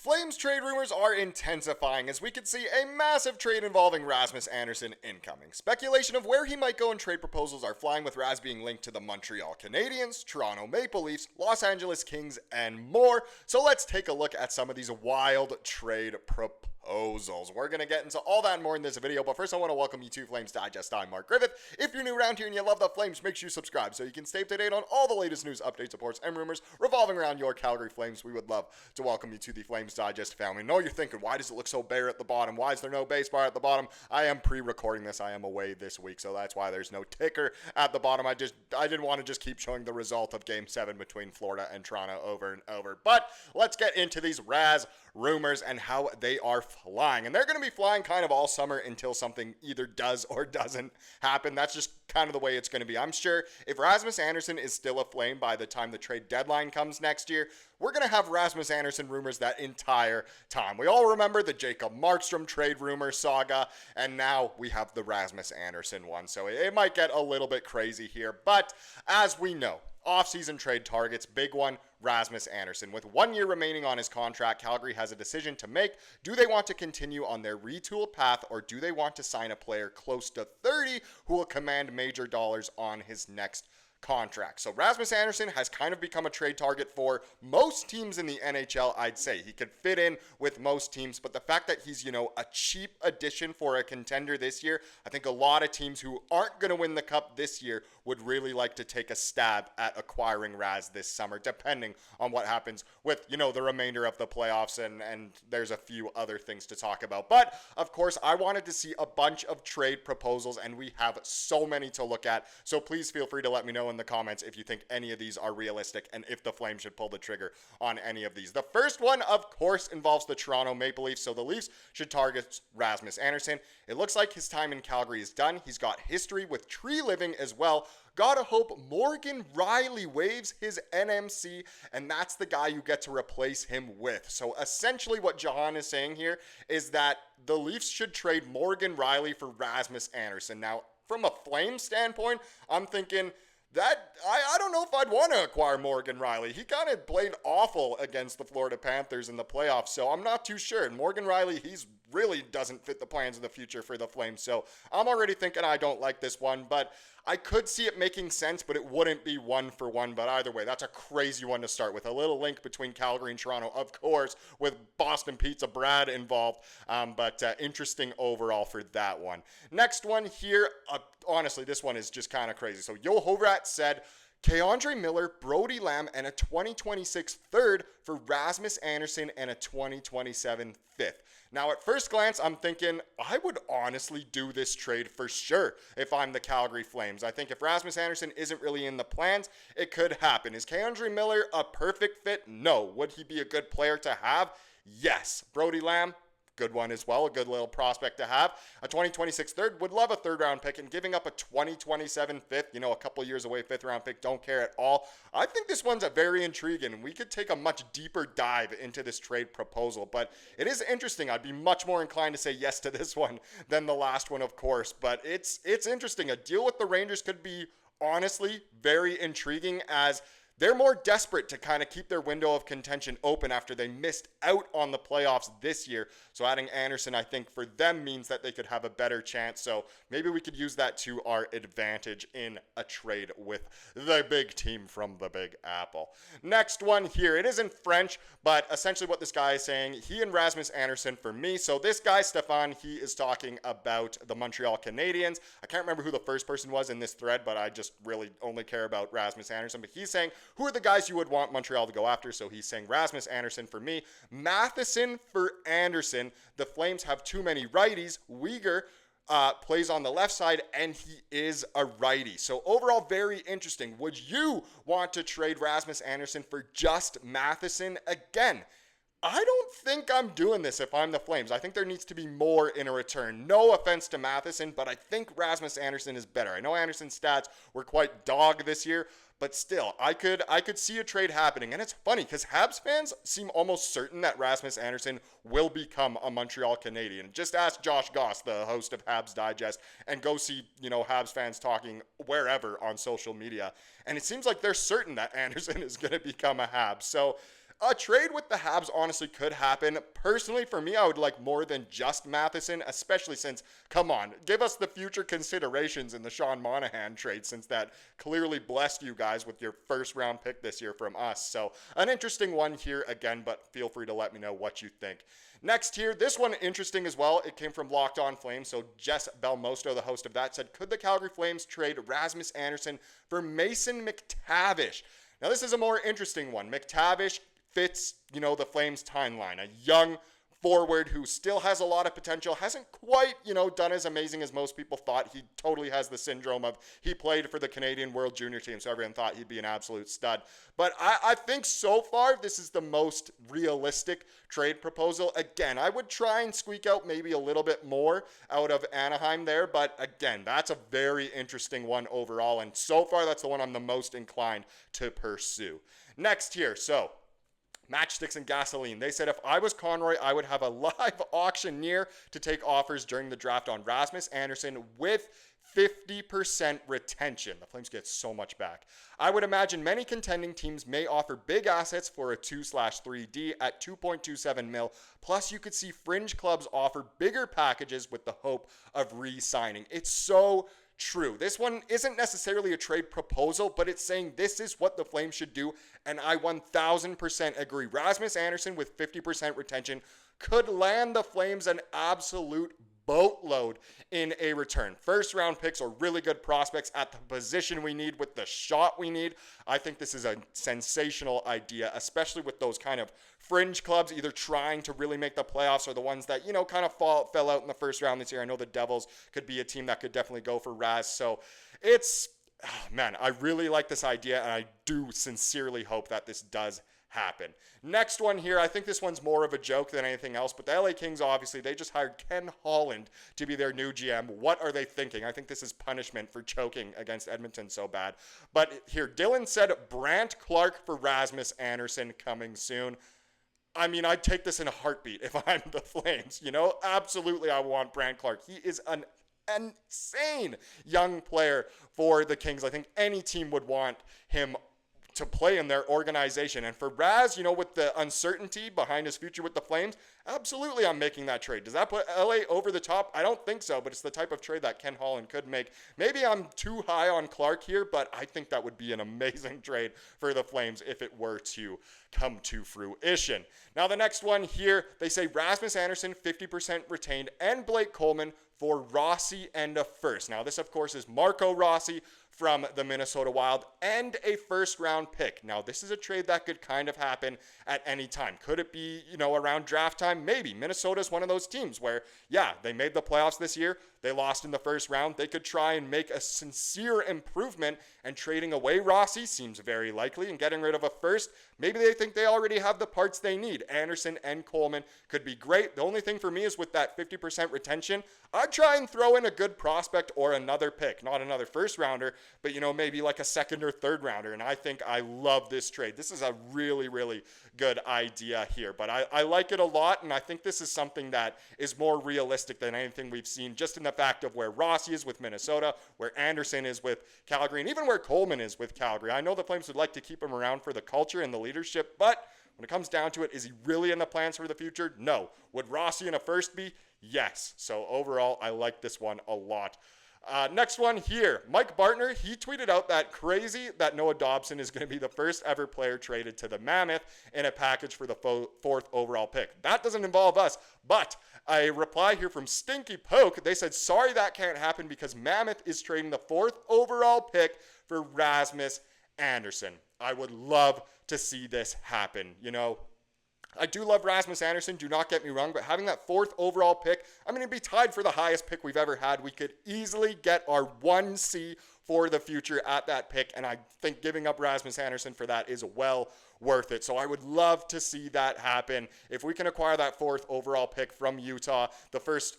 Flames trade rumors are intensifying as we could see a massive trade involving Rasmus Andersson incoming. Speculation of where he might go and trade proposals are flying, with Razz being linked to the Montreal Canadiens, Toronto Maple Leafs, Los Angeles Kings, and more. So let's take a look at some of these wild trade proposals. We're going to get into all that and more in this video, but first I want to welcome you to Flames Digest. I'm Mark Griffith. If you're new around here and you love the Flames, make sure you subscribe so you can stay up to date on all the latest news, updates, reports, and rumors revolving around your Calgary Flames. We would love to welcome you to the Flames Digest family. I know you're thinking, why does it look so bare at the bottom? Why is there no base bar at the bottom? I am pre-recording this. I am away this week, so that's why there's no ticker at the bottom. I didn't want to just keep showing the result of Game 7 between Florida and Toronto over and over. But let's get into these Razz rumors and how they are flying. And they're going to be flying kind of all summer until something either does or doesn't happen. That's just kind of the way it's going to be. I'm sure if Rasmus Andersson is still a Flame by the time the trade deadline comes next year, we're going to have Rasmus Andersson rumors that entire time. We all remember the Jacob Markstrom trade rumor saga, and now we have the Rasmus Andersson one. So it might get a little bit crazy here. But as we know, off-season trade targets, big one, Rasmus Andersson. With 1 year remaining on his contract, Calgary has a decision to make. Do they want to continue on their retooled path, or do they want to sign a player close to 30 who will command major dollars on his next contract? So Rasmus Andersson has kind of become a trade target for most teams in the NHL, I'd say. He could fit in with most teams, but the fact that he's, a cheap addition for a contender this year, I think a lot of teams who aren't going to win the Cup this year would really like to take a stab at acquiring Razz this summer, depending on what happens with, the remainder of the playoffs, and there's a few other things to talk about. But, of course, I wanted to see a bunch of trade proposals, and we have so many to look at, so please feel free to let me know in the comments if you think any of these are realistic and if the Flames should pull the trigger on any of these. The first one, of course, involves the Toronto Maple Leafs, so the Leafs should target Rasmus Andersson. It looks like his time in Calgary is done. He's got history with tree living as well. Gotta hope Morgan Rielly waives his NMC, and that's the guy you get to replace him with. So essentially what Jahan is saying here is that the Leafs should trade Morgan Rielly for Rasmus Andersson. Now, from a Flames standpoint, I'm thinking that I don't know if I'd want to acquire Morgan Rielly. He kind of played awful against the Florida Panthers in the playoffs, so I'm not too sure. And Morgan Rielly, he's really doesn't fit the plans of the future for the Flames, so I'm already thinking I don't like this one, but I could see it making sense, but it wouldn't be one for one. But either way, that's a crazy one to start with. A little link between Calgary and Toronto, of course, with Boston Pizza Brad involved, but interesting overall for that one. Next one here, honestly, this one is just kind of crazy. So Yo Hovrat said, Keandre Miller, Brody Lamb, and a 2026 third for Rasmus Andersson and a 2027 fifth. Now, at first glance, I'm thinking I would honestly do this trade for sure if I'm the Calgary Flames. I think if Rasmus Andersson isn't really in the plans, it could happen. Is Keandre Miller a perfect fit? No. Would he be a good player to have? Yes. Brody Lamb? Good one as well, a good little prospect to have. A 2026 third, would love a third round pick, and giving up a 2027 fifth, a couple years away, fifth round pick, don't care at all. I think this one's a very intriguing. We could take a much deeper dive into this trade proposal, but it is interesting. I'd be much more inclined to say yes to this one than the last one, of course, but it's interesting. A deal with the Rangers could be honestly very intriguing, as they're more desperate to kind of keep their window of contention open after they missed out on the playoffs this year. So adding Andersson, I think, for them means that they could have a better chance. So maybe we could use that to our advantage in a trade with the big team from the Big Apple. Next one here. It is in French, but essentially what this guy is saying, he and Rasmus Andersson for me. So this guy, Stefan, he is talking about the Montreal Canadiens. I can't remember who the first person was in this thread, but I just really only care about Rasmus Andersson. But he's saying, who are the guys you would want Montreal to go after? So he's saying Rasmus Andersson for me, Matheson for Andersson. The Flames have too many righties. Weegar plays on the left side, and he is a righty. So overall, very interesting. Would you want to trade Rasmus Andersson for just Matheson again? I don't think I'm doing this if I'm the Flames. I think there needs to be more in a return. No offense to Matheson, but I think Rasmus Andersson is better. I know Andersson's stats were quite dog this year, but still, I could see a trade happening. And it's funny because Habs fans seem almost certain that Rasmus Andersson will become a Montreal Canadien. Just ask Josh Goss, the host of Habs Digest, and go see, Habs fans talking wherever on social media. And it seems like they're certain that Andersson is going to become a Habs. So a trade with the Habs honestly could happen. Personally, for me, I would like more than just Matheson, especially since, come on, give us the future considerations in the Sean Monahan trade, since that clearly blessed you guys with your first round pick this year from us. So an interesting one here again, but feel free to let me know what you think. Next here, this one interesting as well. It came from Locked On Flames. So Jess Belmosto, the host of that, said, could the Calgary Flames trade Rasmus Andersson for Mason McTavish? Now this is a more interesting one. McTavish fits, the Flames timeline. A young forward who still has a lot of potential, hasn't quite, done as amazing as most people thought. He totally has the syndrome of he played for the Canadian World Junior team, so everyone thought he'd be an absolute stud. But I think so far this is the most realistic trade proposal. Again, I would try and squeak out maybe a little bit more out of Anaheim there, but again, that's a very interesting one overall, and so far that's the one I'm the most inclined to pursue. Next here, so Matchsticks and Gasoline. They said, if I was Conroy, I would have a live auctioneer to take offers during the draft on Rasmus Andersson with 50% retention. The Flames get so much back. I would imagine many contending teams may offer big assets for a 2/3D at 2.27 mil. Plus, you could see fringe clubs offer bigger packages with the hope of re-signing. It's so true. This one isn't necessarily a trade proposal, but it's saying this is what the Flames should do, and I 1000% agree. Rasmus Andersson with 50% retention could land the Flames an absolute boatload in a return. First round picks are really good prospects at the position we need with the shot we need. I think this is a sensational idea, especially with those kind of fringe clubs either trying to really make the playoffs or the ones that, kind of fell out in the first round this year. I know the Devils could be a team that could definitely go for Razz. So it's, man, I really like this idea, and I do sincerely hope that this does happen. Next one here, I think this one's more of a joke than anything else, but the LA Kings, obviously, they just hired Ken Holland to be their new GM. What are they thinking? I think this is punishment for choking against Edmonton so bad. But here, Dylan said Brandt Clark for Rasmus Andersson coming soon. I mean, I'd take this in a heartbeat if I'm the Flames, Absolutely, I want Brandt Clark. He is an insane young player for the Kings. I think any team would want him to play in their organization. And for Razz, with the uncertainty behind his future with the Flames, absolutely I'm making that trade. Does that put LA over the top? I don't think so, but it's the type of trade that Ken Holland could make. Maybe I'm too high on Clark here, but I think that would be an amazing trade for the Flames if it were to come to fruition. Now the next one here, they say Rasmus Andersson 50% retained and Blake Coleman for Rossi and a first. Now this of course is Marco Rossi from the Minnesota Wild and a first round pick. Now this is a trade that could kind of happen at any time. Could it be, around draft time? Maybe. Minnesota's one of those teams where, yeah, they made the playoffs this year. They lost in the first round. They could try and make a sincere improvement, and trading away Rossi seems very likely, and getting rid of a first, maybe they think they already have the parts they need. Andersson and Coleman could be great. The only thing for me is with that 50% retention, I'd try and throw in a good prospect or another pick, not another first rounder, but maybe like a second or third rounder. And I think I love this trade. This is a really, really good idea here, but I like it a lot, and I think this is something that is more realistic than anything we've seen, just in the fact of where Rossi is with Minnesota, where Andersson is with Calgary, and even where Coleman is with Calgary. I know the Flames would like to keep him around for the culture and the leadership, but when it comes down to it, is he really in the plans for the future? No. Would Rossi in a first be? Yes. So overall, I like this one a lot. Next one here, Mike Bartner, he tweeted out that crazy that Noah Dobson is going to be the first ever player traded to the Mammoth in a package for the fourth overall pick. That doesn't involve us, but a reply here from Stinky Poke, they said, sorry that can't happen because Mammoth is trading the fourth overall pick for Rasmus Andersson. I would love to see this happen, I do love Rasmus Andersson, do not get me wrong, but having that fourth overall pick, I'm going to be tied for the highest pick we've ever had. We could easily get our 1C for the future at that pick, and I think giving up Rasmus Andersson for that is well worth it. So I would love to see that happen. If we can acquire that fourth overall pick from Utah, the first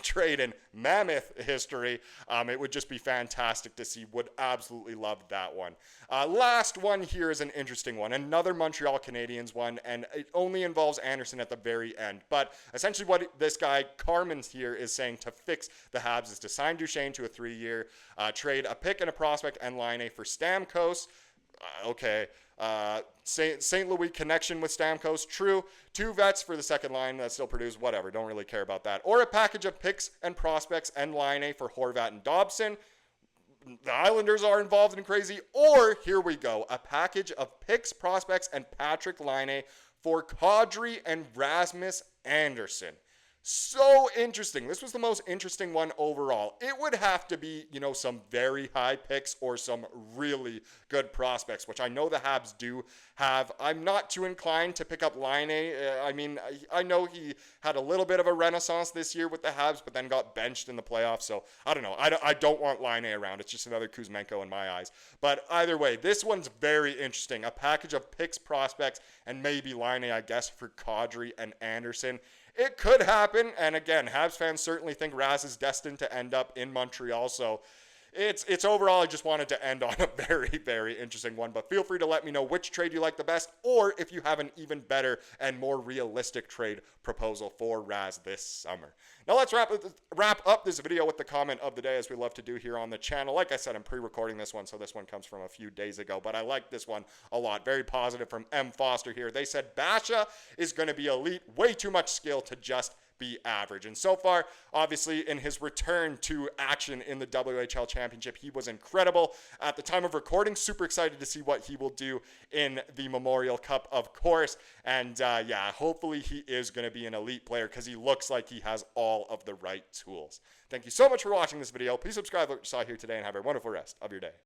trade in Mammoth history, it would just be fantastic to see. Would absolutely love that one. Last one here is an interesting one. Another Montreal Canadiens one, and it only involves Andersson at the very end. But essentially what this guy, Carmen here, is saying to fix the Habs is to sign Duchesne to a 3-year, trade a pick and a prospect and line A for Stamkos. Okay. St. Louis connection with Stamkos, true. 2 vets for the second line that still produce, whatever, don't really care about that. Or a package of picks and prospects and Laine for Horvat and Dobson. The Islanders are involved in crazy. Or, here we go, a package of picks, prospects, and Patrick Laine for Kadri and Rasmus Andersson. So interesting. This was the most interesting one overall. It would have to be, some very high picks or some really good prospects, which I know the Habs do have. I'm not too inclined to pick up Laine. I know he had a little bit of a renaissance this year with the Habs, but then got benched in the playoffs. So I don't know. I don't want Laine around. It's just another Kuzmenko in my eyes. But either way, this one's very interesting. A package of picks, prospects, and maybe Laine, I guess, for Kadri and Andersson. It could happen, and again, Habs fans certainly think Razz is destined to end up in Montreal, so it's overall, I just wanted to end on a very, very interesting one, but feel free to let me know which trade you like the best, or if you have an even better and more realistic trade proposal for Razz this summer. Now let's wrap up this video with the comment of the day, as we love to do here on the channel. Like I said, I'm pre-recording this one, so this one comes from a few days ago, but I like this one a lot. Very positive from M. Foster here. They said, Basha is going to be elite, way too much skill to just be average. And so far, obviously, in his return to action in the WHL Championship, he was incredible. At the time of recording, super excited to see what he will do in the Memorial Cup, of course. And hopefully he is going to be an elite player, because he looks like he has all of the right tools. Thank you so much for watching this video. Please subscribe to what you saw here today, and have a wonderful rest of your day.